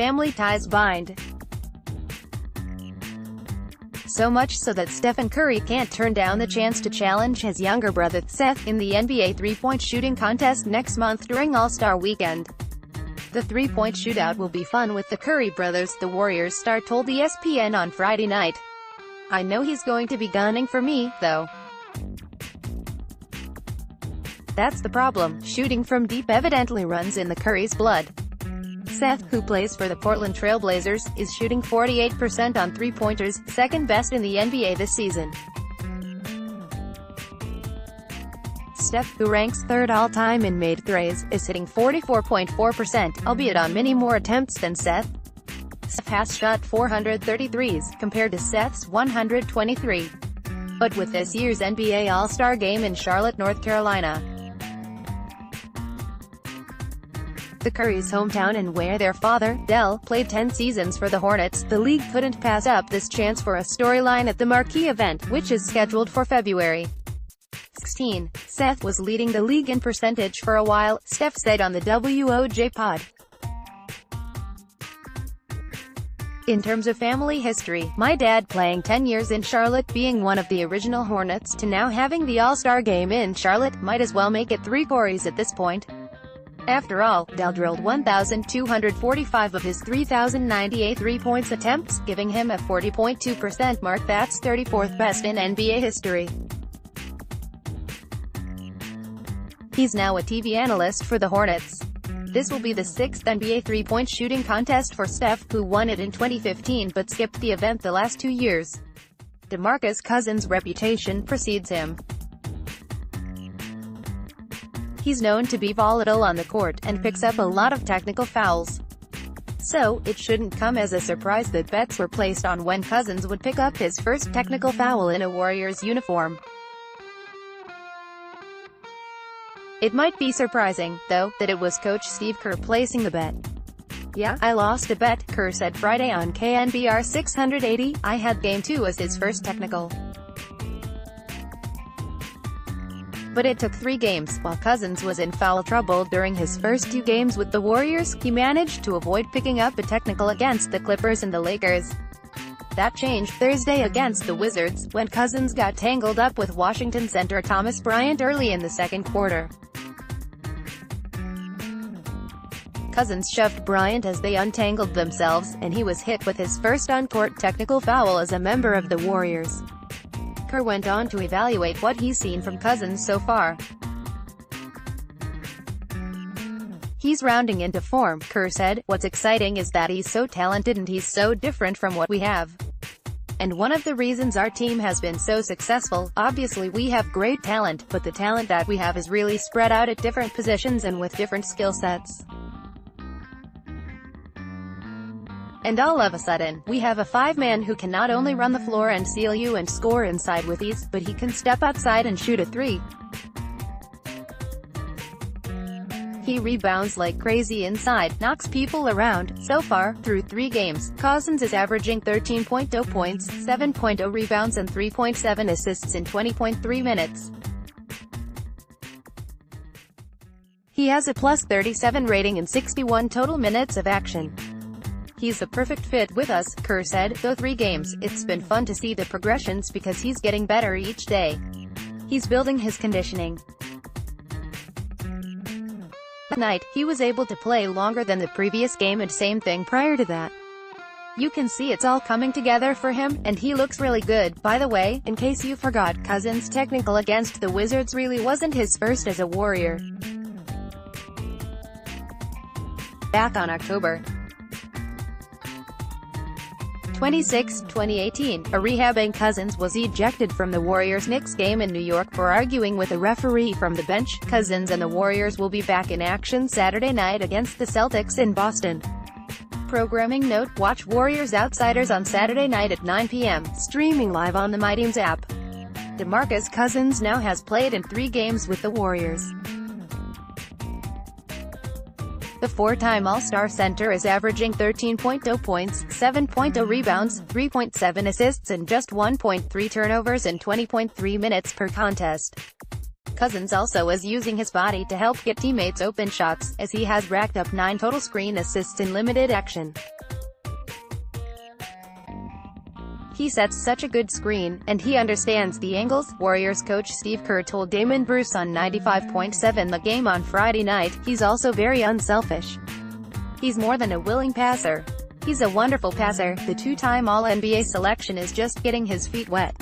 family ties bind. So much so that Stephen Curry can't turn down the chance to challenge his younger brother, Seth, in the NBA three-point shooting contest next month during All-Star Weekend. The three-point shootout will be fun with the Curry brothers, the Warriors star told ESPN on Friday night. I know he's going to be gunning for me, though. That's the problem. Shooting from deep evidently runs in the Curry's blood. Seth, who plays for the Portland Trail Blazers, is shooting 48% on three-pointers, second best in the NBA this season. Steph, who ranks third all-time in made threes, is hitting 44.4%, albeit on many more attempts than Seth. Steph has shot 433s, compared to Seth's 123. But with this year's NBA All-Star Game in Charlotte, North Carolina, the Curry's hometown and where their father, Del, played 10 seasons for the Hornets, the league couldn't pass up this chance for a storyline at the marquee event, which is scheduled for February 16. Seth was leading the league in percentage for a while, Steph said on the WOJ pod. In terms of family history, my dad playing 10 years in Charlotte, being one of the original Hornets, to now having the All-Star Game in Charlotte, might as well make it 3 Corys at this point. After all, Del drilled 1,245 of his 3,098 three-point attempts, giving him a 40.2% mark that's 34th best in NBA history. He's now a TV analyst for the Hornets. This will be the 6th NBA three-point shooting contest for Steph, who won it in 2015 but skipped the event the last 2 years. DeMarcus Cousins' reputation precedes him. He's known to be volatile on the court, and picks up a lot of technical fouls. So, it shouldn't come as a surprise that bets were placed on when Cousins would pick up his first technical foul in a Warriors uniform. It might be surprising, though, that it was coach Steve Kerr placing the bet. Yeah, I lost a bet, Kerr said Friday on KNBR 680, I had Game 2 as his first technical. But it took 3 games. While Cousins was in foul trouble during his first 2 games with the Warriors, he managed to avoid picking up a technical against the Clippers and the Lakers. That changed Thursday against the Wizards, when Cousins got tangled up with Washington center Thomas Bryant early in the second quarter. Cousins shoved Bryant as they untangled themselves, and he was hit with his first on-court technical foul as a member of the Warriors. Kerr went on to evaluate what he's seen from Cousins so far. He's rounding into form, Kerr said. What's exciting is that he's so talented and he's so different from what we have. And one of the reasons our team has been so successful, obviously we have great talent, but the talent that we have is really spread out at different positions and with different skill sets. And all of a sudden, we have a 5-man who can not only run the floor and seal you and score inside with ease, but he can step outside and shoot a 3. He rebounds like crazy inside, knocks people around. So far, through 3 games, Cousins is averaging 13.0 points, 7.0 rebounds and 3.7 assists in 20.3 minutes. He has a plus 37 rating in 61 total minutes of action. He's a perfect fit with us, Kerr said. Though 3 games, it's been fun to see the progressions because he's getting better each day. He's building his conditioning. That night, he was able to play longer than the previous game and same thing prior to that. You can see it's all coming together for him, and he looks really good. By the way, in case you forgot, Cousins' technical against the Wizards really wasn't his first as a Warrior. Back on October 26, 2018, a rehabbing Cousins was ejected from the Warriors-Knicks game in New York for arguing with a referee from the bench. Cousins and the Warriors will be back in action Saturday night against the Celtics in Boston. Programming note: watch Warriors Outsiders on Saturday night at 9 p.m., streaming live on the MyTeams app. DeMarcus Cousins now has played in 3 games with the Warriors. The 4-time All-Star center is averaging 13.0 points, 7.0 rebounds, 3.7 assists and just 1.3 turnovers in 20.3 minutes per contest. Cousins also is using his body to help get teammates open shots, as he has racked up 9 total screen assists in limited action. He sets such a good screen, and he understands the angles, Warriors coach Steve Kerr told Damon Bruce on 95.7 The Game on Friday night. He's also very unselfish. He's more than a willing passer. He's a wonderful passer. The two-time All-NBA selection is just getting his feet wet.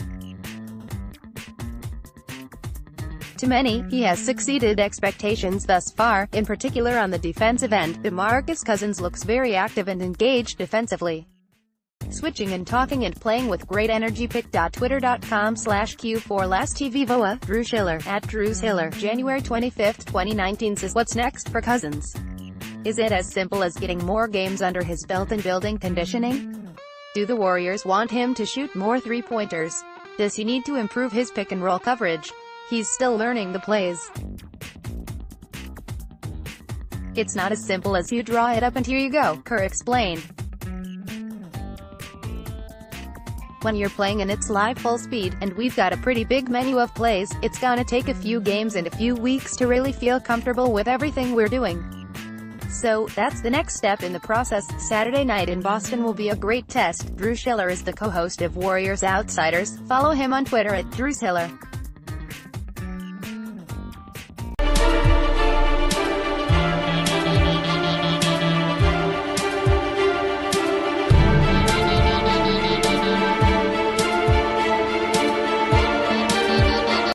To many, he has exceeded expectations thus far, in particular on the defensive end. DeMarcus Cousins looks very active and engaged defensively. Switching and talking and playing with great energy. Pic.twitter.com/Q4LastTVVoa, Drew Schiller, @DrewSchiller, January 25, 2019 says, what's next for Cousins? Is it as simple as getting more games under his belt and building conditioning? Do the Warriors want him to shoot more three-pointers? Does he need to improve his pick-and-roll coverage? He's still learning the plays. It's not as simple as you draw it up and here you go, Kerr explained. When you're playing and it's live full speed, and we've got a pretty big menu of plays, it's gonna take a few games and a few weeks to really feel comfortable with everything we're doing. So, that's the next step in the process. Saturday night in Boston will be a great test. Drew Schiller is the co-host of Warriors Outsiders. Follow him on Twitter @DrewSchiller.